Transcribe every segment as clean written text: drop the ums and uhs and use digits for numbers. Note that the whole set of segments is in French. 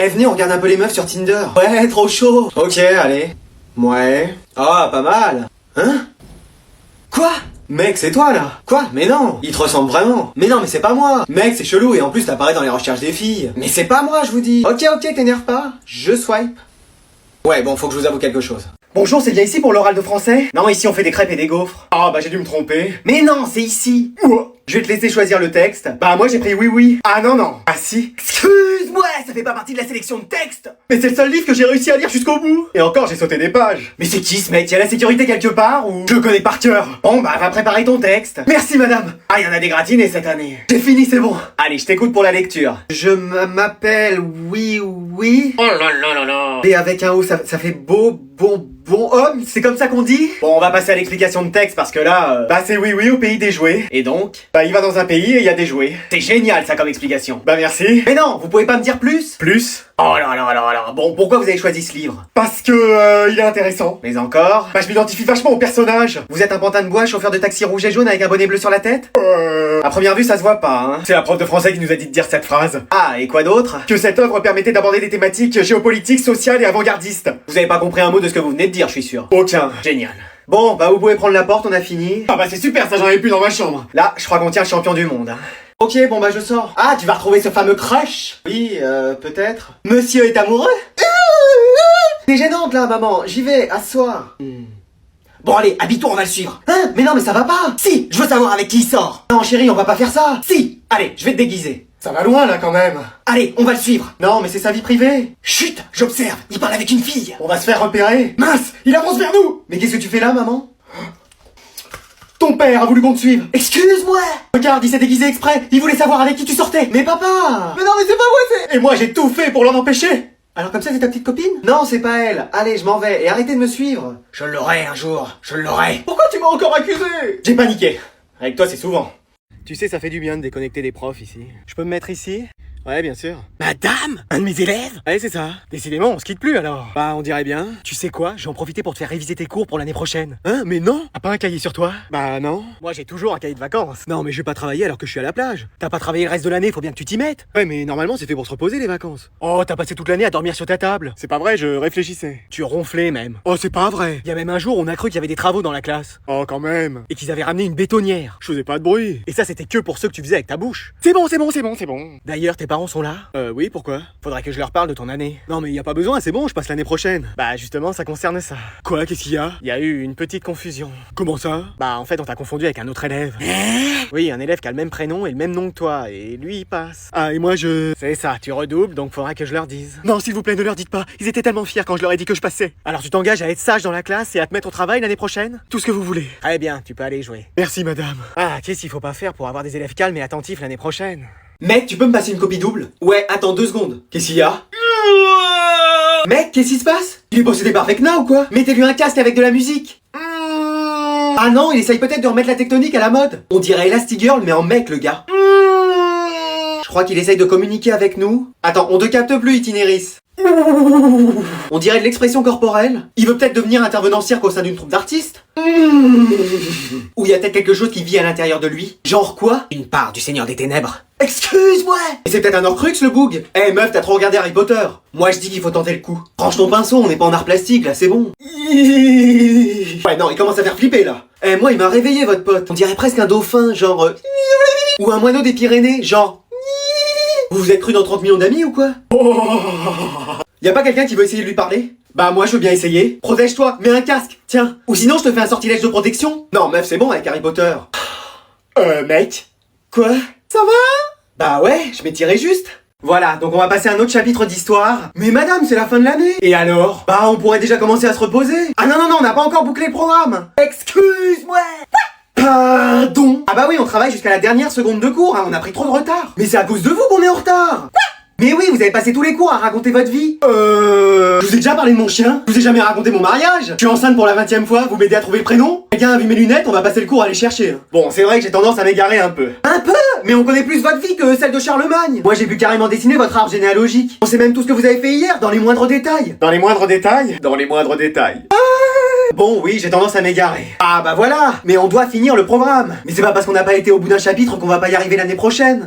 Eh, venez, on regarde un peu les meufs sur Tinder. Ouais, trop chaud. Ok, allez. Ouais. Ah, pas mal. Hein? Quoi? Mec, c'est toi là? Quoi? Mais non! Il te ressemble vraiment! Mais non, mais c'est pas moi! Mec, c'est chelou et en plus t'apparais dans les recherches des filles! Mais c'est pas moi, je vous dis! Ok, t'énerve pas! Je swipe! Ouais, bon, faut que je vous avoue quelque chose. Bonjour, c'est bien ici pour l'oral de français? Non, ici on fait des crêpes et des gaufres. Ah, bah j'ai dû me tromper. Mais non, c'est ici! Ouah. Je vais te laisser choisir le texte. Bah moi j'ai pris oui. Ah non. Ah si. Excuse-moi, ça fait pas partie de la sélection de texte. Mais c'est le seul livre que j'ai réussi à lire jusqu'au bout. Et encore j'ai sauté des pages. Mais c'est qui ce mec? Y'a la sécurité quelque part ou... Je le connais par cœur. Bon bah va préparer ton texte. Merci madame. Ah y'en a des gratinés cette année. J'ai fini, c'est bon. Allez, je t'écoute pour la lecture. Je m'appelle oui. Oh là. Et avec un O ça fait bon homme, c'est comme ça qu'on dit? Bon, on va passer à l'explication de texte parce que là, bah c'est oui au pays des jouets. Et donc, bah il va dans un pays et il y a des jouets. C'est génial ça comme explication. Bah merci. Mais non, vous pouvez pas me dire plus? Plus? Oh là. Bon, pourquoi vous avez choisi ce livre? Parce que il est intéressant. Mais encore? Bah je m'identifie vachement au personnage. Vous êtes un pantin de bois, chauffeur de taxi rouge et jaune avec un bonnet bleu sur la tête? À première vue, ça se voit pas, hein. C'est la prof de français qui nous a dit de dire cette phrase. Ah, et quoi d'autre? Que cette œuvre permettait d'aborder des thématiques géopolitiques, sociales et avant-gardistes. Vous avez pas compris un mot de ce que vous venez de dire, je suis sûr. Aucun. Génial. Bon, bah vous pouvez prendre la porte, on a fini. Ah bah c'est super, ça j'en ai plus dans ma chambre. Là, je crois qu'on tient le champion du monde, hein. Ok, bon bah je sors. Ah, tu vas retrouver ce fameux crush? Oui, peut-être. Monsieur est amoureux? T'es gênante là, maman. J'y vais, asseoir. Bon allez, habille-toi, on va le suivre. Hein? Mais non, mais ça va pas. Si, je veux savoir avec qui il sort. Non chérie, on va pas faire ça. Si, allez, je vais te déguiser. Ça va loin là quand même. Allez, on va le suivre. Non, mais c'est sa vie privée. Chut, j'observe, il parle avec une fille. On va se faire repérer. Mince, il avance vers nous. Mais qu'est-ce que tu fais là, maman? Ton père a voulu qu'on te suive. Excuse-moi. Regarde, il s'est déguisé exprès. Il voulait savoir avec qui tu sortais. Mais papa. Mais non, mais c'est pas moi, c'est... Et moi, j'ai tout fait pour l'en empêcher. Alors comme ça, c'est ta petite copine? Non, c'est pas elle. Allez, je m'en vais. Et arrêtez de me suivre. Je l'aurai un jour. Je l'aurai. Pourquoi tu m'as encore accusé? J'ai paniqué. Avec toi, c'est souvent. Tu sais, ça fait du bien de déconnecter des profs ici. Je peux me mettre ici? Ouais, bien sûr. Madame? Un de mes élèves? Ouais, c'est ça. Décidément, on se quitte plus alors. Bah, on dirait bien. Tu sais quoi? Je vais en profiter pour te faire réviser tes cours pour l'année prochaine. Hein? Mais non? T'as pas un cahier sur toi? Bah, non. Moi, j'ai toujours un cahier de vacances. Non, mais je vais pas travailler alors que je suis à la plage. T'as pas travaillé le reste de l'année, faut bien que tu t'y mettes. Ouais, mais normalement, c'est fait pour se reposer les vacances. Oh, t'as passé toute l'année à dormir sur ta table. C'est pas vrai, je réfléchissais. Tu ronflais même. Oh, c'est pas vrai. Il y a même un jour, on a cru qu'il y avait des travaux dans la classe. Oh, quand même. Et qu'ils avaient ramené une bétonnière. Je faisais pas de bruit. Et ça, c'était que pour ceux que tu faisais avec ta bouche. C'est bon. D'ailleurs, tes parents sont là? Oui, pourquoi? Faudrait que je leur parle de ton année. Non, mais y a pas besoin, c'est bon, je passe l'année prochaine. Bah, justement, ça concerne ça. Quoi, qu'est-ce qu'il y a? Y a eu une petite confusion. Comment ça? Bah, en fait, on t'a confondu avec un autre élève. Oui, un élève qui a le même prénom et le même nom que toi, et lui, il passe. Ah, et moi, je... C'est ça, tu redoubles, donc faudra que je leur dise. Non, s'il vous plaît, ne leur dites pas. Ils étaient tellement fiers quand je leur ai dit que je passais. Alors, tu t'engages à être sage dans la classe et à te mettre au travail l'année prochaine? Tout ce que vous voulez. Très bien, tu peux aller jouer. Merci, madame. Ah, qu'est-ce qu'il faut pas faire pour avoir des élèves calmes et attentifs l'année prochaine? Mec, tu peux me passer une copie double? Ouais, attends 2 secondes. Qu'est-ce qu'il y a? Mec, qu'est-ce qui se passe? Il est possédé par Vecna ou quoi? Mettez-lui un casque avec de la musique. Ah non, il essaye peut-être de remettre la tectonique à la mode. On dirait Elastigirl, mais en mec, le gars. Je crois qu'il essaye de communiquer avec nous. Attends, on te capte plus, Itinéris. On dirait de l'expression corporelle. Il veut peut-être devenir intervenant cirque au sein d'une troupe d'artistes. Ou il y a peut-être quelque chose qui vit à l'intérieur de lui. Genre quoi? Une part du Seigneur des Ténèbres. Excuse-moi! Et c'est peut-être un Horcrux le boug. Eh meuf, t'as trop regardé Harry Potter. Moi je dis qu'il faut tenter le coup. Range ton pinceau, on n'est pas en art plastique là, c'est bon. Ouais non, il commence à faire flipper là. Eh moi il m'a réveillé votre pote. On dirait presque un dauphin, genre... Ou un moineau des Pyrénées, genre... Vous vous êtes cru dans 30 millions d'amis ou quoi? Y'a pas quelqu'un qui veut essayer de lui parler? Bah moi je veux bien essayer. Protège-toi, mets un casque, tiens. Ou sinon je te fais un sortilège de protection. Non meuf c'est bon avec Harry Potter. Mec. Quoi? Ça va? Bah ouais, je m'ai tiré juste. Voilà, donc on va passer à un autre chapitre d'histoire. Mais madame, c'est la fin de l'année. Et alors? Bah on pourrait déjà commencer à se reposer. Ah non, on n'a pas encore bouclé le programme. Excuse-moi. Pardon. Ah bah oui, on travaille jusqu'à la dernière seconde de cours, hein, on a pris trop de retard. Mais c'est à cause de vous qu'on est en retard. Mais oui, vous avez passé tous les cours à raconter votre vie. Je vous ai déjà parlé de mon chien. Je vous ai jamais raconté mon mariage. Je suis enceinte pour la 20e fois, vous m'aidez à trouver le prénom. Quelqu'un a vu mes lunettes, on va passer le cours à les chercher. Bon, c'est vrai que j'ai tendance à m'égarer un peu. Un peu? Mais on connaît plus votre vie que celle de Charlemagne. Moi j'ai pu carrément dessiner votre arbre généalogique. On sait même tout ce que vous avez fait hier, dans les moindres détails. Dans les moindres détails? Dans les moindres détails. Bon, oui, j'ai tendance à m'égarer. Ah bah voilà. Mais on doit finir le programme. Mais c'est pas parce qu'on n'a pas été au bout d'un chapitre qu'on va pas y arriver l'année prochaine.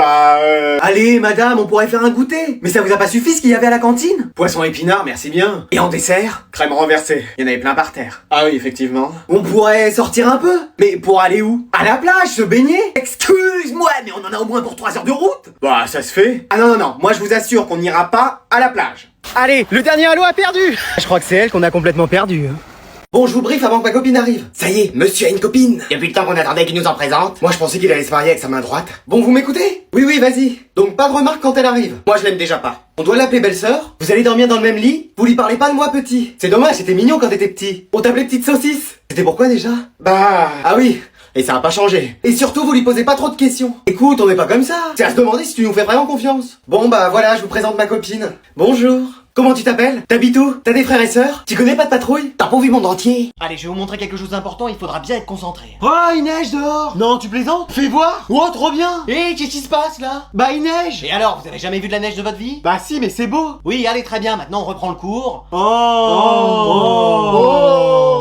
Allez, madame, on pourrait faire un goûter. Mais ça vous a pas suffi ce qu'il y avait à la cantine? Poisson épinard, merci bien. Et en dessert? Crème renversée. Il y en avait plein par terre. Ah oui, effectivement. On pourrait sortir un peu. Mais pour aller où? À la plage, se baigner? Excuse-moi, mais on en a au moins pour 3 heures de route. Bah, ça se fait. Ah non, moi je vous assure qu'on n'ira pas à la plage. Allez, le dernier halo a perdu. Je crois que c'est elle qu'on a complètement perdu. Bon, je vous briefe avant que ma copine arrive. Ça y est, monsieur a une copine. Depuis le temps qu'on attendait qu'il nous en présente. Moi, je pensais qu'il allait se marier avec sa main droite. Bon, vous m'écoutez? Oui, vas-y. Donc, pas de remarques quand elle arrive. Moi, je l'aime déjà pas. On doit l'appeler belle-sœur. Vous allez dormir dans le même lit. Vous lui parlez pas de moi petit. C'est dommage, c'était mignon quand t'étais petit. On t'appelait petite saucisse. C'était pourquoi déjà? Bah... Ah oui. Et ça a pas changé. Et surtout, vous lui posez pas trop de questions. Écoute, on est pas comme ça. C'est à se demander si tu nous fais vraiment confiance. Bon, bah voilà, je vous présente ma copine. Bonjour. Comment tu t'appelles? T'habites où? T'as des frères et sœurs? Tu connais pas de patrouille? T'as pas vu le monde entier? Allez, je vais vous montrer quelque chose d'important, il faudra bien être concentré. Oh, il neige dehors! Non, tu plaisantes? Fais voir! Oh, trop bien! Hé, qu'est-ce qui se passe là? Bah, il neige! Et alors, vous avez jamais vu de la neige de votre vie? Bah si, mais c'est beau! Oui, allez, très bien, maintenant on reprend le cours. Oh!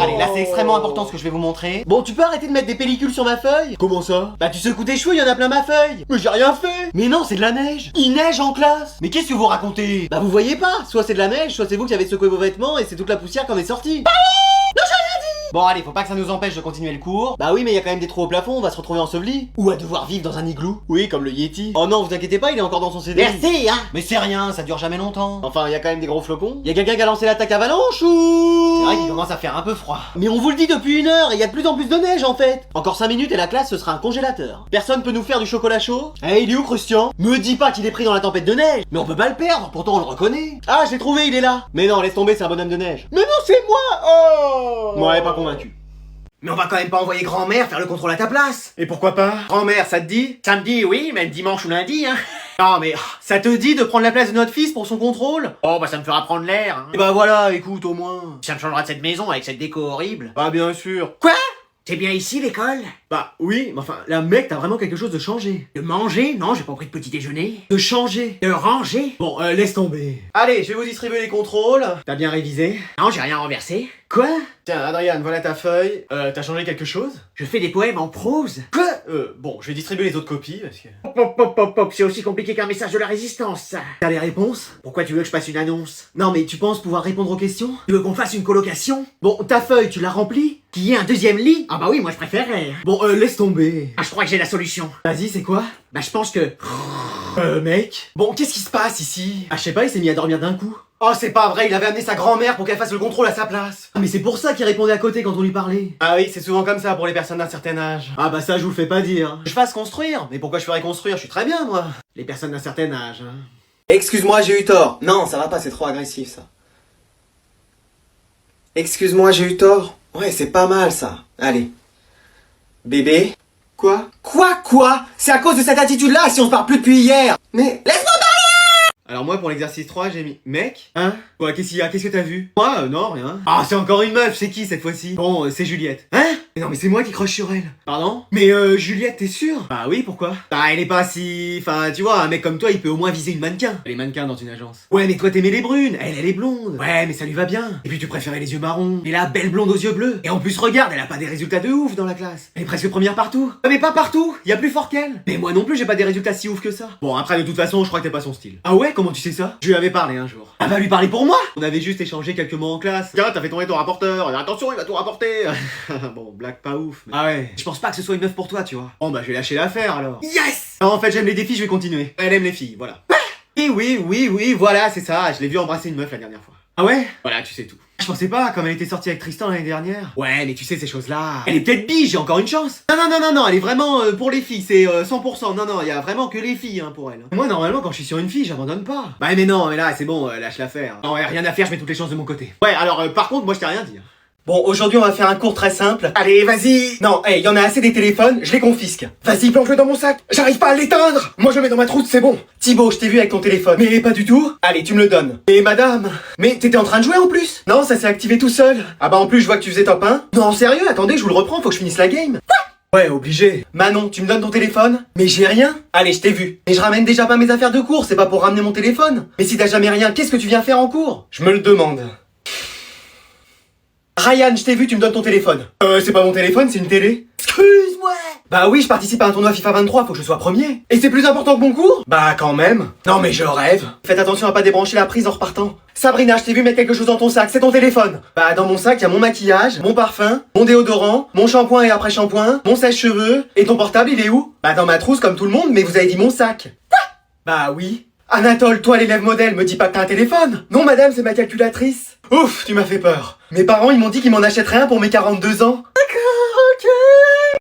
Allez, là c'est extrêmement important ce que je vais vous montrer. Bon, tu peux arrêter de mettre des pellicules sur ma feuille? Comment ça? Bah tu secoues tes cheveux, il y en a plein ma feuille. Mais j'ai rien fait! Mais non, c'est de la neige! Il neige en classe! Mais qu'est-ce que vous racontez? Bah vous voyez pas, soit c'est de la neige, soit c'est vous qui avez secoué vos vêtements et c'est toute la poussière qui en est sortie. Bon allez, faut pas que ça nous empêche de continuer le cours. Bah oui, mais il y a quand même des trous au plafond, on va se retrouver enseveli. Ou à devoir vivre dans un igloo. Oui, comme le Yeti. Oh non, vous inquiétez pas, il est encore dans son CDI. Merci, hein. Mais c'est rien, ça dure jamais longtemps. Enfin, il y a quand même des gros flocons. Y a quelqu'un qui a lancé l'attaque avalanche ou... C'est vrai qu'il commence à faire un peu froid. Mais on vous le dit depuis 1 heure et il y a de plus en plus de neige en fait. Encore 5 minutes et la classe ce sera un congélateur. Personne peut nous faire du chocolat chaud? Eh, il est où Christian? Me dis pas qu'il est pris dans la tempête de neige. Mais on peut pas le perdre, pourtant on le reconnaît. Ah, j'ai trouvé, il est là. Mais non, laisse tomber, c'est un bonhomme de neige. Mais non, c'est moi. Oh. Ouais, pas convaincu. Mais on va quand même pas envoyer grand-mère faire le contrôle à ta place. Et pourquoi pas? Grand-mère, ça te dit? Samedi, oui, même dimanche ou lundi, hein. Non mais ça te dit de prendre la place de notre fils pour son contrôle? Oh, bah ça me fera prendre l'air, hein. Et bah voilà, écoute au moins. Ça me changera de cette maison avec cette déco horrible. Ah, bien sûr. Quoi? C'est bien ici l'école? Bah oui, mais enfin, là mec, t'as vraiment quelque chose de changé. De manger? Non, j'ai pas pris de petit déjeuner. De changer. De ranger? Bon, laisse tomber. Allez, je vais vous distribuer les contrôles. T'as bien révisé? Non, j'ai rien renversé. Quoi? Tiens, Adrien, voilà ta feuille. T'as changé quelque chose? Je fais des poèmes en prose. Quoi? Bon, je vais distribuer les autres copies parce que... Hop, c'est aussi compliqué qu'un message de la résistance, ça. T'as les réponses? Pourquoi tu veux que je fasse une annonce? Non, mais tu penses pouvoir répondre aux questions? Tu veux qu'on fasse une colocation? Bon, ta feuille, tu l'as remplie? Qu'il y ait un deuxième lit? Ah bah oui, moi je préférerais. Bon, laisse tomber. Ah, je crois que j'ai la solution. Vas-y, c'est quoi? Bah je pense que... Mec. Bon, qu'est-ce qui se passe ici? Ah, je sais pas, il s'est mis à dormir d'un coup. Oh, c'est pas vrai, il avait amené sa grand-mère pour qu'elle fasse le contrôle à sa place. Ah, mais c'est pour ça qu'il répondait à côté quand on lui parlait. Ah oui, c'est souvent comme ça pour les personnes d'un certain âge. Ah bah ça, je vous le fais pas dire. Je fasse construire. Mais pourquoi je ferais construire? Je suis très bien, moi. Les personnes d'un certain âge, hein. Excuse-moi, j'ai eu tort. Non, ça va pas, c'est trop agressif, ça. Excuse-moi, j'ai eu tort. Ouais, c'est pas mal, ça. Allez. Bébé? Quoi? Quoi? C'est à cause de cette attitude-là si on se parle plus depuis hier. Mais... Laisse-moi parler! Alors moi, pour l'exercice 3, j'ai mis... Mec? Hein? Ouais, qu'est-ce qu'il y a? Qu'est-ce que t'as vu? Moi, non, rien. Ah, c'est encore une meuf, c'est qui cette fois-ci? Bon, c'est Juliette. Hein? Mais non, mais c'est moi qui croche sur elle. Pardon? Mais Juliette, t'es sûr? Bah oui, pourquoi? Bah, elle est pas si... Enfin, tu vois, un mec comme toi, il peut au moins viser une mannequin. Elle est mannequin dans une agence. Ouais, mais toi, t'aimais les brunes. Elle est blonde. Ouais, mais ça lui va bien. Et puis tu préférais les yeux marrons. Mais la belle blonde aux yeux bleus. Et en plus, regarde, elle a pas des résultats de ouf dans la classe. Elle est presque première partout. Ouais, mais pas partout. Y a plus fort qu'elle. Mais moi non plus, j'ai pas des résultats si ouf que ça. Bon, après, de toute façon, je crois que t'es pas son style. Ah ouais? Comment tu sais ça? Je lui avais parlé un jour. Ah bah, lui parler pour moi? On avait juste échangé quelques mots en classe. Tiens, t'as fait tomber ton rapporteur. Attention, il va tout rapporter. Bon, blague pas ouf. Mais... Ah ouais. Je pense pas que ce soit une meuf pour toi, tu vois. Bon, bah, je vais lâcher l'affaire alors. Yes! Non, en fait, j'aime les défis, je vais continuer. Elle aime les filles, voilà. Oui, voilà, c'est ça. Je l'ai vu embrasser une meuf la dernière fois. Ah ouais? Voilà, tu sais tout. Je pensais pas, comme elle était sortie avec Tristan l'année dernière. Ouais, mais tu sais ces choses-là. Elle est peut-être bi, j'ai encore une chance. Non, elle est vraiment pour les filles, c'est 100%. Non, il y a vraiment que les filles hein, pour elle. Moi, normalement, quand je suis sur une fille, j'abandonne pas. Bah, mais non, mais là, c'est bon, lâche l'affaire. Non, ouais, rien à faire, je mets toutes les chances de mon côté. Ouais, alors, par contre, moi, je t'ai rien dit. Bon, aujourd'hui, on va faire un cours très simple. Allez, vas-y. Non, y en a assez des téléphones, je les confisque. Vas-y, plonge-le dans mon sac. J'arrive pas à l'éteindre. Moi, je le mets dans ma trousse, c'est bon. Thibaut, je t'ai vu avec ton téléphone. Mais pas du tout. Allez, tu me le donnes. Et madame? Mais t'étais en train de jouer en plus? Non, ça s'est activé tout seul. Ah bah, en plus, je vois que tu faisais top 1. Non, sérieux, attendez, je vous le reprends, faut que je finisse la game. Ouais, obligé. Manon, tu me donnes ton téléphone? Mais j'ai rien. Allez, je t'ai vu. Mais je ramène déjà pas mes affaires de cours, c'est pas pour ramener mon téléphone. Mais si t'as jamais rien, qu'est-ce que tu viens faire en cours? Je me le demande. Ryan, je t'ai vu, tu me donnes ton téléphone. C'est pas mon téléphone, c'est une télé. Excuse-moi. Bah oui, je participe à un tournoi FIFA 23, faut que je sois premier. Et c'est plus important que mon cours? Bah quand même. Non mais je rêve. Faites attention à pas débrancher la prise en repartant. Sabrina, je t'ai vu mettre quelque chose dans ton sac, c'est ton téléphone. Bah dans mon sac, y a mon maquillage, mon parfum, mon déodorant, mon shampoing et après-shampoing, mon sèche-cheveux. Et ton portable, il est où? Bah dans ma trousse comme tout le monde, mais vous avez dit mon sac. Quoi? Bah oui. Anatole, toi l'élève modèle, me dis pas que t'as un téléphone. Non madame, c'est ma calculatrice. Ouf, tu m'as fait peur. Mes parents, ils m'ont dit qu'ils m'en achèteraient un pour mes 42 ans. D'accord, ok.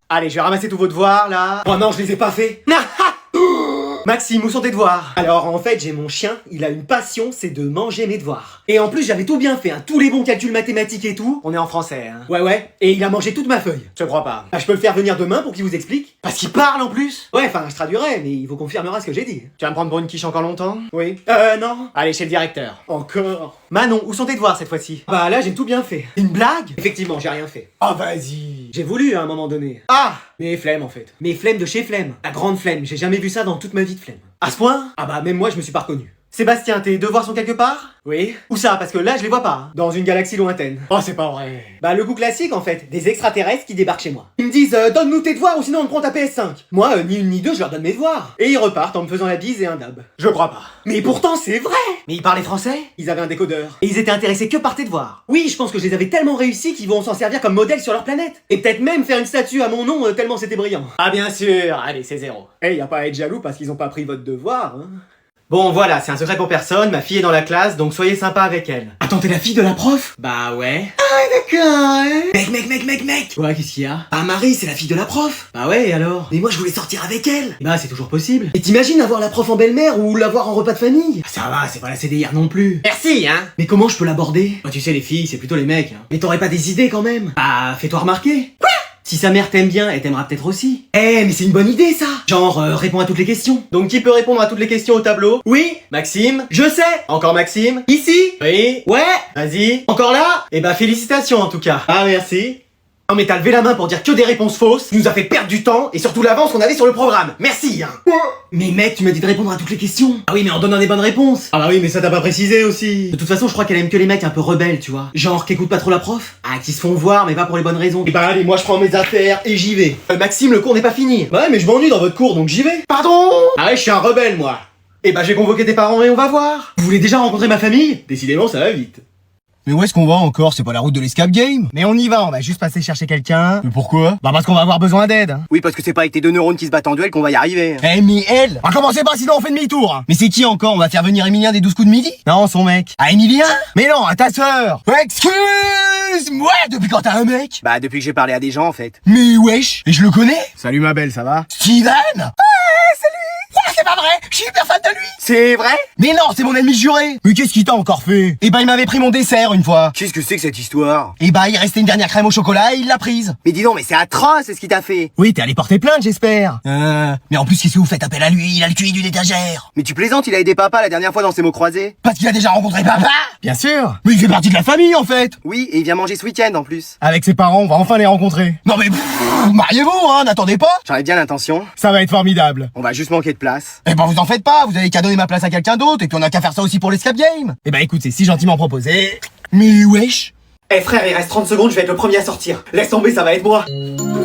Allez, je vais ramasser tous vos devoirs, là. Oh non, je les ai pas faits. Maxime, où sont tes devoirs? Alors en fait j'ai mon chien, il a une passion, c'est de manger mes devoirs. Et en plus j'avais tout bien fait, hein, tous les bons calculs mathématiques et tout. On est en français, hein. Ouais, et il a mangé toute ma feuille. Je te crois pas. Bah, je peux le faire venir demain pour qu'il vous explique. Parce qu'il parle en plus. Ouais, enfin je traduirai, mais il vous confirmera ce que j'ai dit. Tu vas me prendre pour une quiche encore longtemps? Oui. Non. Allez, chez le directeur. Encore. Manon, où sont tes devoirs cette fois-ci? Bah là j'ai tout bien fait. Une blague? Effectivement, j'ai rien fait. Oh vas-y. J'ai voulu à un moment donné. Ah! Mes flemmes en fait. Mes flemmes de chez Flemme. La grande flemme, j'ai jamais vu ça dans toute ma vie de flemme. À ce point? Ah bah même moi je me suis pas reconnu. Sébastien, tes devoirs sont quelque part? Oui. Où ça? Parce que là je les vois pas. Hein. Dans une galaxie lointaine. Oh c'est pas vrai. Bah le coup classique en fait, des extraterrestres qui débarquent chez moi. Ils me disent donne-nous tes devoirs ou sinon on te prend ta PS5. Moi ni une ni deux je leur donne mes devoirs. Et ils repartent en me faisant la bise et un dab. Je crois pas. Mais pourtant c'est vrai. Mais ils parlaient français? Ils avaient un décodeur. Et ils étaient intéressés que par tes devoirs. Oui, je pense que je les avais tellement réussis qu'ils vont s'en servir comme modèle sur leur planète. Et peut-être même faire une statue à mon nom tellement c'était brillant. Ah bien sûr. Allez c'est 0. Eh y a pas à être jaloux parce qu'ils ont pas pris votre devoir hein. Bon voilà, c'est un secret pour personne, ma fille est dans la classe, donc soyez sympa avec elle. Attends, t'es la fille de la prof? Bah ouais. Ah d'accord, Mec Ouais, qu'est-ce qu'il y a? Bah Marie, c'est la fille de la prof. Bah ouais, et alors? Mais moi je voulais sortir avec elle. Bah c'est toujours possible. Et t'imagines avoir la prof en belle-mère ou l'avoir en repas de famille? Ça va, c'est pas la CDR non plus. Merci hein. Mais comment je peux l'aborder? Bah tu sais les filles, c'est plutôt les mecs. Hein. Mais t'aurais pas des idées quand même? Bah fais-toi remarquer. Quoi? Si sa mère t'aime bien, elle t'aimera peut-être aussi. Eh, mais c'est une bonne idée, ça. Genre, réponds à toutes les questions. Donc, qui peut répondre à toutes les questions au tableau? Oui. Maxime. Je sais. Encore Maxime. Ici. Oui. Ouais. Vas-y. Encore là? Eh bah, félicitations, en tout cas. Ah, merci. Non mais t'as levé la main pour dire que des réponses fausses, tu nous as fait perdre du temps et surtout l'avance qu'on avait sur le programme. Merci hein. Mais mec, tu m'as dit de répondre à toutes les questions. Ah oui mais en donnant des bonnes réponses. Ah bah oui mais ça t'a pas précisé aussi. De toute façon je crois qu'elle aime que les mecs un peu rebelles tu vois. Genre qui écoutent pas trop la prof. Ah qui se font voir mais pas pour les bonnes raisons. Et bah allez moi je prends mes affaires et j'y vais. Maxime le cours n'est pas fini. Ouais mais je m'ennuie dans votre cours donc j'y vais. Pardon. Ah ouais je suis un rebelle moi. Et bah j'ai convoqué tes parents et on va voir. Vous voulez déjà rencontrer ma famille? Décidément ça va vite. Mais où est-ce qu'on va encore? C'est pas la route de l'escape game? Mais on y va, on va juste passer chercher quelqu'un. Mais pourquoi? Bah parce qu'on va avoir besoin d'aide. Hein. Oui, parce que c'est pas avec tes deux neurones qui se battent en duel qu'on va y arriver. Eh mais elle! On va commencer pas sinon on fait demi-tour. Hein. Mais c'est qui encore? On va faire venir Emilien des 12 coups de midi? Non, son mec. Ah Emilien? Mais non, à ta sœur. Excuse-moi, depuis quand t'as un mec? Bah depuis que j'ai parlé à des gens en fait. Mais wesh, et je le connais? Salut ma belle, ça va? Steven? C'est pas vrai, je suis hyper fan de lui. C'est vrai? Mais non, c'est mon ennemi juré. Mais qu'est-ce qu'il t'a encore fait? Eh ben il m'avait pris mon dessert une fois. Qu'est-ce que c'est que cette histoire? Eh ben il restait une dernière crème au chocolat et il l'a prise. Mais dis donc, mais c'est atroce ce qu'il t'a fait. Oui, t'es allé porter plainte j'espère. Mais en plus qu'est-ce que vous faites appel à lui? Il a le QI d'une étagère. Mais tu plaisantes, il a aidé papa la dernière fois dans ses mots croisés. Parce qu'il a déjà rencontré papa? Bien sûr. Mais il fait partie de la famille en fait. Oui, et il vient manger ce week-end en plus. Avec ses parents, on va enfin les rencontrer. Non mais mariez-vous hein, n'attendez pas. J'en ai bien l'intention. Ça va être formidable. On va juste manquer de place. Eh ben vous en faites pas, vous avez qu'à donner ma place à quelqu'un d'autre et puis on a qu'à faire ça aussi pour l'escape game. Eh ben écoute, c'est si gentiment proposé. Mais wesh. Eh frère, il reste 30 secondes, je vais être le premier à sortir. Laisse tomber, ça va être moi.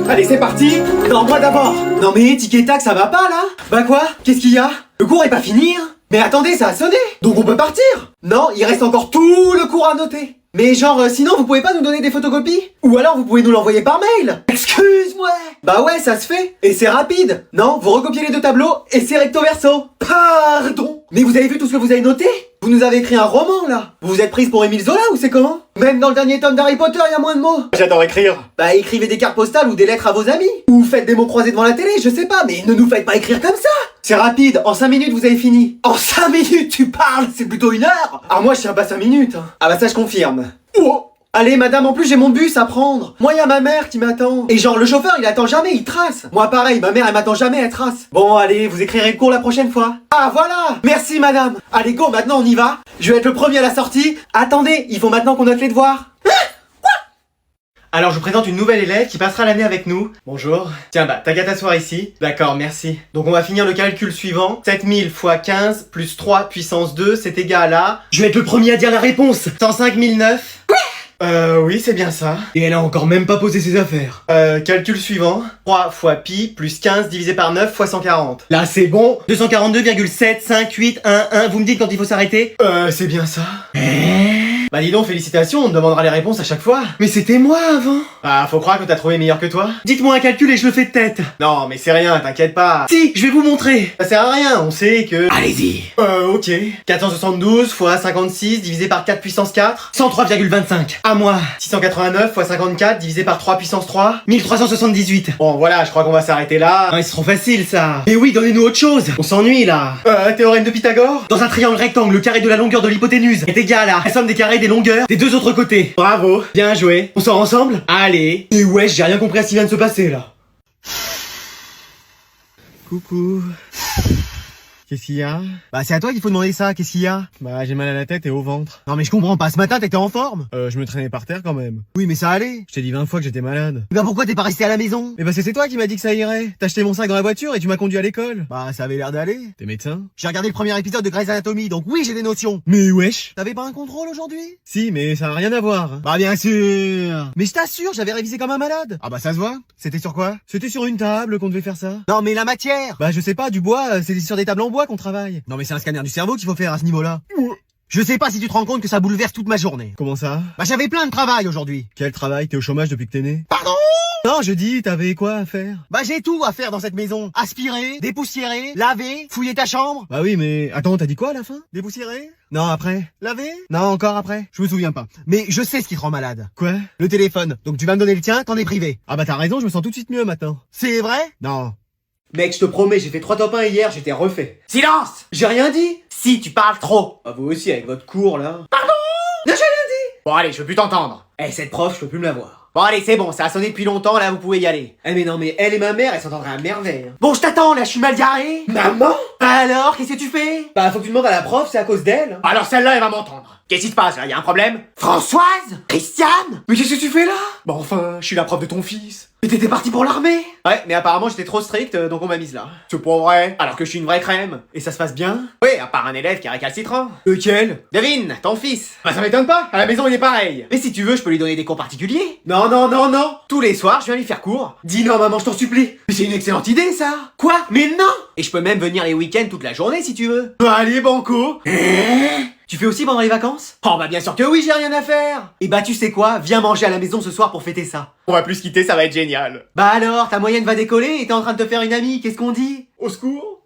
Allez, c'est parti. Non, moi d'abord. Non mais tic et tac, ça va pas là? Bah quoi? Qu'est-ce qu'il y a? Le cours est pas fini hein? Mais attendez, ça a sonné. Donc on peut partir. Non, il reste encore tout le cours à noter. Mais genre, sinon vous pouvez pas nous donner des photocopies? Ou alors vous pouvez nous l'envoyer par mail? Excuse-moi. Bah ouais, ça se fait. Et c'est rapide. Non, vous recopiez les deux tableaux et c'est recto verso. Pardon. Mais vous avez vu tout ce que vous avez noté? Vous nous avez écrit un roman là. Vous vous êtes prise pour Émile Zola ou c'est comment? Même dans le dernier tome d'Harry Potter, il y a moins de mots. J'adore écrire. Bah écrivez des cartes postales ou des lettres à vos amis. Ou faites des mots croisés devant la télé, je sais pas, mais ne nous faites pas écrire comme ça. C'est rapide, en 5 minutes vous avez fini. En 5 minutes tu parles, c'est plutôt 1 heure. Ah moi je tiens pas 5 minutes. Hein. Ah bah ça je confirme. Oh. Allez madame, en plus j'ai mon bus à prendre. Moi y a ma mère qui m'attend. Et genre le chauffeur il attend jamais, il trace. Moi pareil, ma mère elle m'attend jamais, elle trace. Bon allez, vous écrirez le cours la prochaine fois. Ah voilà. Merci madame. Allez go, maintenant on y va. Je vais être le premier à la sortie. Attendez, il faut maintenant qu'on note les devoirs. Alors je vous présente une nouvelle élève qui passera l'année avec nous. Bonjour. Tiens bah, t'as qu'à t'asseoir ici. D'accord, merci. Donc on va finir le calcul suivant. 7000 fois 15 plus 3 puissance 2, c'est égal à... Je vais être le premier à dire la réponse. 105 009. Oui, c'est bien ça. Et elle a encore même pas posé ses affaires. Calcul suivant. 3 fois pi plus 15 divisé par 9 fois 140. Là, c'est bon. 242,75811. Vous me dites quand il faut s'arrêter? C'est bien ça. Bah dis donc, félicitations, on te demandera les réponses à chaque fois. Mais c'était moi avant. Ah, faut croire que t'as trouvé meilleur que toi. Dites-moi un calcul et je le fais de tête. Non, mais c'est rien, t'inquiète pas. Si, je vais vous montrer. Ça sert à rien, on sait que... Allez-y. Ok. 472 fois 56 divisé par 4 puissance 4. 103,25. À moi. 689 fois 54 divisé par 3 puissance 3. 1378. Bon, voilà, je crois qu'on va s'arrêter là. Ah, c'est trop facile ça. Mais oui, donnez-nous autre chose. On s'ennuie là. Théorème de Pythagore. Dans un triangle rectangle, le carré de la longueur de l'hypoténuse est égal à la somme des carrés des longueurs des deux autres côtés. Bravo. Bien joué. On sort ensemble? Allez. Et ouais, j'ai rien compris à ce qui vient de se passer là. Coucou. Qu'est-ce qu'il y a? Bah c'est à toi qu'il faut demander ça, qu'est-ce qu'il y a? Bah, j'ai mal à la tête et au ventre. Non mais je comprends pas, ce matin t'étais en forme? Je me traînais par terre quand même. Oui mais ça allait. Je t'ai dit 20 fois que j'étais malade. Bah pourquoi t'es pas resté à la maison? Mais parce que c'est toi qui m'as dit que ça irait. T'as acheté mon sac dans la voiture et tu m'as conduit à l'école. Bah ça avait l'air d'aller. T'es médecin? J'ai regardé le premier épisode de Grey's Anatomy, donc oui j'ai des notions. Mais wesh. T'avais pas un contrôle aujourd'hui? Si, mais ça a rien à voir. Bah bien sûr. Mais je t'assure, j'avais révisé comme un malade. Ah bah ça se voit. C'était sur quoi? C'était sur une table qu'on devait faire ça. Non mais la matière. Bah je sais pas, du bois, c'est sur des tables en bois qu'on travaille. Non mais c'est un scanner du cerveau qu'il faut faire à ce niveau-là. Je sais pas si tu te rends compte que ça bouleverse toute ma journée. Comment ça? Bah j'avais plein de travail aujourd'hui. Quel travail? T'es au chômage depuis que t'es né? Pardon? Non, je dis, t'avais quoi à faire? Bah j'ai tout à faire dans cette maison. Aspirer, dépoussiérer, laver, fouiller ta chambre. Bah oui, mais attends, t'as dit quoi à la fin? Dépoussiérer? Non, après. Laver? Non, encore après. Je me souviens pas. Mais je sais ce qui te rend malade. Quoi? Le téléphone. Donc tu vas me donner le tien, t'en es privé. Ah bah t'as raison, je me sens tout de suite mieux maintenant. C'est vrai? Non. Mec, je te promets, j'ai fait 3 top 1 hier, j'étais refait. Silence! J'ai rien dit. Si, tu parles trop. Ah, vous aussi avec votre cours là. Bon allez, je veux plus t'entendre. Eh, cette prof, je peux plus me la voir. Bon allez, c'est bon, ça a sonné depuis longtemps, là vous pouvez y aller. Eh mais non, mais elle et ma mère, elles s'entendraient à merveille. Hein. Bon, je t'attends, là, je suis mal garé. Maman? Alors, qu'est-ce que tu fais? Bah faut que tu demandes à la prof, c'est à cause d'elle. Alors celle-là, elle va m'entendre. Qu'est-ce qui se passe, là? Y a un problème? Françoise? Christiane? Mais qu'est-ce que tu fais là? Bah enfin, je suis la prof de ton fils. Mais t'étais parti pour l'armée? Ouais, mais apparemment j'étais trop strict, donc on m'a mise là. C'est pas vrai. Alors que je suis une vraie crème. Et ça se passe bien? Oui, à part un élève qui est récalcitrant. Lequel? Devine, ton fils. Bah ça m'étonne pas, à la maison il est pareil. Mais si tu veux, je peux lui donner des cours particuliers. Non, non, non, non. Tous les soirs, je viens lui faire cours. Dis non maman, je t'en supplie. Mais c'est une excellente idée ça. Quoi? Mais non. Et je peux même venir les week-ends toute la journée si tu veux. Allez banco. Tu fais aussi pendant les vacances? Oh bah bien sûr que oui, j'ai rien à faire. Et bah tu sais quoi, viens manger à la maison ce soir pour fêter ça. On va plus se quitter, ça va être génial. Bah alors, ta moyenne va décoller et t'es en train de te faire une amie, qu'est-ce qu'on dit? Au secours.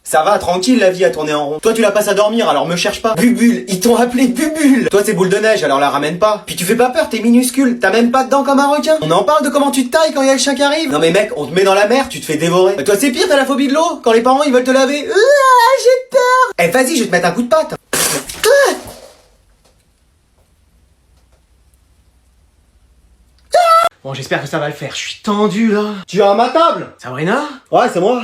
Ça va, tranquille, la vie a tourné en rond. Toi, tu la passes à dormir, alors me cherche pas. Bubule, ils t'ont appelé Bubule. Toi, c'est boule de neige, alors la ramène pas. Puis tu fais pas peur, t'es minuscule. T'as même pas de dents comme un requin. On en parle de comment tu te tailles quand y a le chien qui arrive. Non mais mec, on te met dans la mer, tu te fais dévorer. Toi, c'est pire, t'as la phobie de l'eau. Quand les parents, ils veulent te laver. J'ai peur. Eh, vas-y, je vais te mettre un coup de patte. Bon, j'espère que ça va le faire, je suis tendu là. Tu as à ma table? Sabrina? Ouais, c'est moi.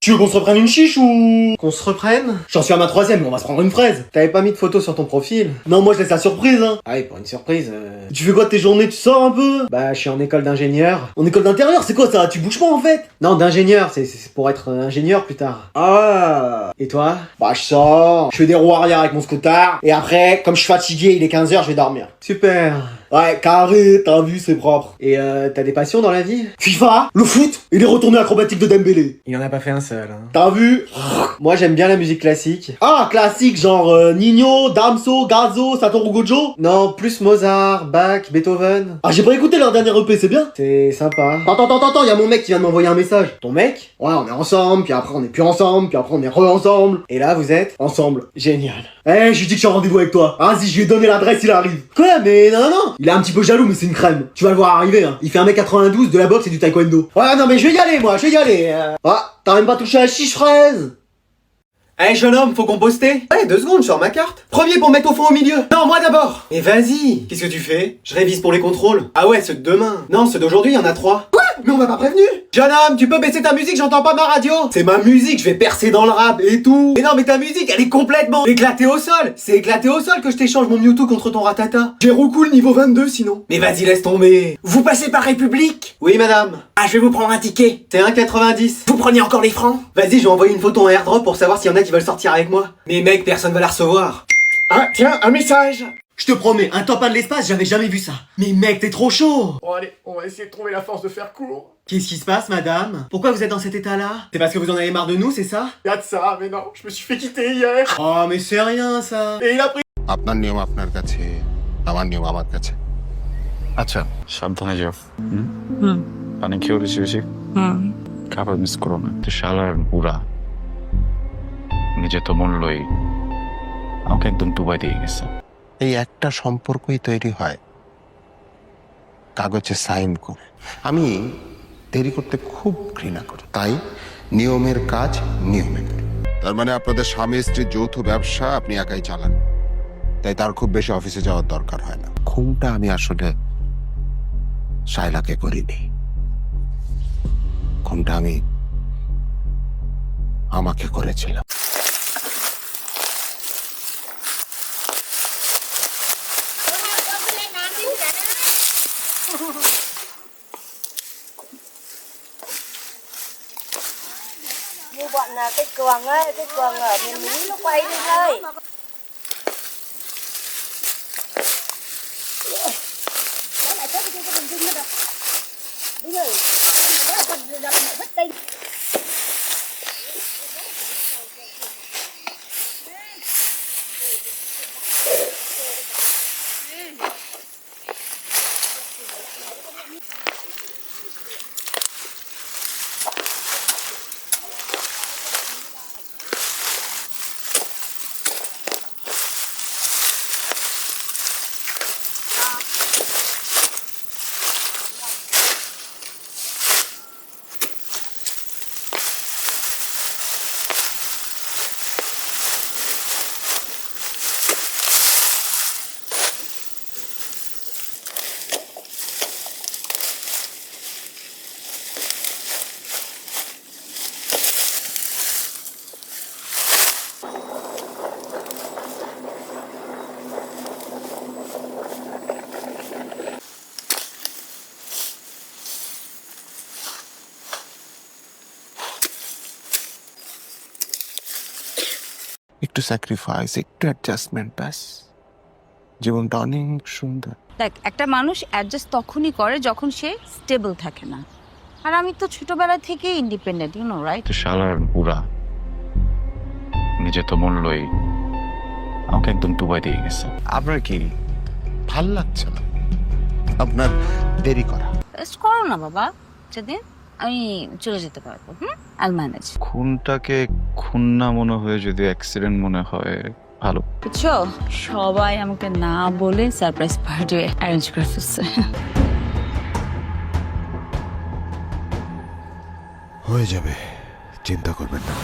Tu veux qu'on se reprenne une chiche ou... Qu'on se reprenne? J'en suis à ma 3ème, mais on va se prendre une fraise. T'avais pas mis de photo sur ton profil? Non, moi je laisse la surprise, hein. Ah oui, pour une surprise, Tu fais quoi de tes journées? Tu sors un peu? Bah, je suis en école d'ingénieur. En école d'intérieur, c'est quoi ça? Tu bouges pas en fait? Non, d'ingénieur, c'est pour être ingénieur plus tard. Ah. Et toi? Bah je sors, je fais des roues arrière avec mon scooter, et après, comme je suis fatigué, il est 15h, je vais dormir. Super. Ouais, carré, t'as vu, c'est propre. Et t'as des passions dans la vie? FIFA, le foot, et les retournées acrobatiques de Dembélé. Il en a pas fait un seul, hein. T'as vu? Moi, j'aime bien la musique classique. Ah, classique, genre Nino, Damso, Gazzo, Satoru Gojo? Non, plus Mozart, Bach, Beethoven. Ah, j'ai pas écouté leur dernier EP, c'est bien? C'est sympa. Attends, y'a mon mec qui vient de m'envoyer un message. Ton mec? Ouais, on est ensemble, puis après on est plus ensemble, puis après on est re-ensemble. Et là, vous êtes? Ensemble. Génial. Eh, je lui dis que j'ai un rendez-vous avec toi. Vas-y, je lui ai donné l'adresse, il arrive. Quoi? Mais non. Il est un petit peu jaloux, mais c'est une crème. Tu vas le voir arriver, hein. Il fait 1m92, de la boxe et du taekwondo. Ouais, non, mais je vais y aller, moi, je vais y aller. Ah, t'as même pas touché à la chiche fraise. Eh jeune homme, faut composter. Ouais, 2 secondes, je sors ma carte. Premier pour mettre au fond au milieu. Non, moi d'abord. Mais vas-y. Qu'est-ce que tu fais? Je révise pour les contrôles. Ah ouais, ceux de demain. Non, ceux d'aujourd'hui, il y en a 3. Quoi? Mais on m'a pas prévenu. Jeune homme, tu peux baisser ta musique, j'entends pas ma radio. C'est ma musique, je vais percer dans le rap et tout. Mais non, mais ta musique, elle est complètement éclatée au sol. C'est éclaté au sol que je t'échange mon Mewtwo contre ton Ratata. J'ai recool niveau 22 sinon. Mais vas-y, laisse tomber. Vous passez par République? Oui, madame. Ah, je vais vous prendre un ticket. C'est 1,90. Vous prenez encore les francs? Vas-y, je vais envoyer une photo en airdrop pour savoir s'il y en a qui veulent sortir avec moi. Mais mec, personne va la recevoir. Ah, tiens, un message. Je te promets, un top 1 de l'espace, j'avais jamais vu ça. Mais mec, t'es trop chaud. Bon allez, on va essayer de trouver la force de faire court. Qu'est-ce qui se passe, madame? Pourquoi vous êtes dans cet état-là? C'est parce que vous en avez marre de nous, c'est ça? Y'a de ça, mais non, je me suis fait quitter hier. Oh, mais c'est rien, ça. Et il a pris... আপনার নিয়ম আপনার কাছে আমার নিয়ম আমার কাছে আচ্ছা সাবধানে যাও পানি খেয়েও বেশি বেশি খাবার মিস করো না তো শালার বুড়া নিজে তো মূল্যই আমাকে একদম ডুবাই দিয়ে গেছে এই একটা সম্পর্কই তৈরি হয় কাগজে সাইন করে আমি দেরি করতে খুব ঘৃণা করি তাই নিয়মের কাজ নিয়মে করি তার মানে আপনাদের স্বামী স্ত্রীর যৌথ ব্যবসা আপনি একাই চালান তাই তার খুব বেশি অফিসে যাওয়ার দরকার হয় না খুনটা আমি আসলে শায়লাকে করিনি খুনটা আমি আমাকে করেছিলাম Như bọn là cái cường ấy, cái cường ở miền núi nó quay đi thôi. Đấy lại chết cái thần kinh nó đập. Bây giờ nó là phần đập lại rất tinh. একটু স্যাক্রিফাইস একটু অ্যাডজাস্টমেন্ট ব্যাস জীবনটা অনেক সুন্দর দেখ একটা মানুষ অ্যাডজাস্ট তখনই করে যখন সে স্টেবল থাকে না আর আমি তো ছোটবেলা থেকেই ইন্ডিপেন্ডেন্ট ইউ নো রাইট তো শালার বুড়া নিজে তো মূল্যই আমাকে একদম ডুবাই দিয়ে গেছে আপনার কি ভাল লাগছে না আপনার দেরি করা রেস্ট করো না বাবা যেদিন আমি চলে যেতে পারবো আই ম্যানেজ খুনটাকে খুন না মনে হয়ে যদি অ্যাক্সিডেন্ট মনে হয় ভালো বুঝছো সবাই আমাকে না বলে সারপ্রাইজ পার্টি অ্যারেঞ্জ করে ফেলছে হয়ে যাবে চিন্তা করবেন না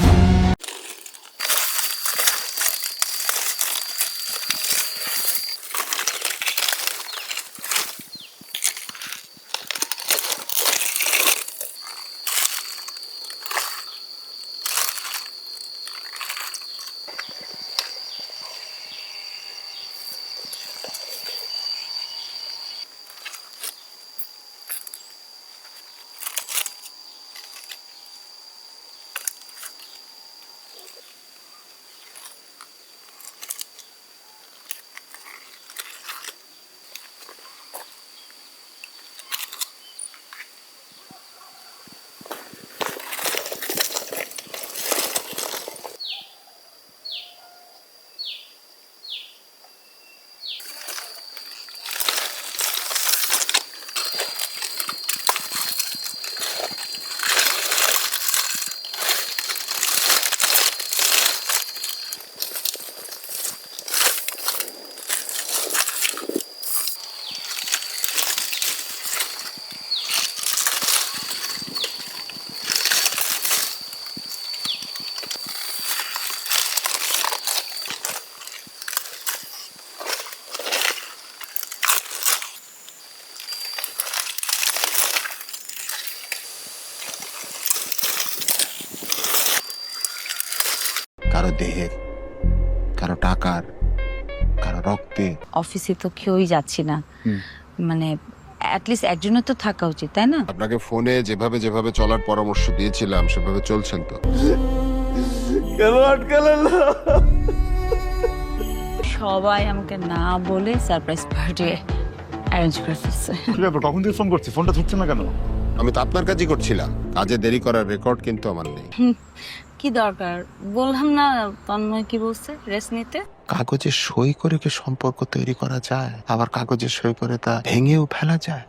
কারো দেহের কারো টাকার কারো রক্তে অফিসে তো কেউই যাচ্ছি না মানে অ্যাটলিস্ট একজনের তো থাকা উচিত তাই না আপনাকে ফোনে যেভাবে যেভাবে চলার পরামর্শ দিয়েছিলাম সেভাবে চলছেন তো সবাই আমাকে না বলে সারপ্রাইজ পার্টি অ্যারেঞ্জ করে ফেলছে। কি ব্যাপার, কখন থেকে ফোন করছি, ফোনটা ধরছে না কেন? আমি তো আপনার কাজই করছিলাম, কাজে দেরি করার রেকর্ড কিন্তু আমার নেই। কি দরকার বললাম না, তন্ময় কি বলছে রেস্ট নিতে। কাগজে সই করে কি সম্পর্ক তৈরি করা যায়? আবার কাগজে সই করে তা ভেঙেও ফেলা যায়?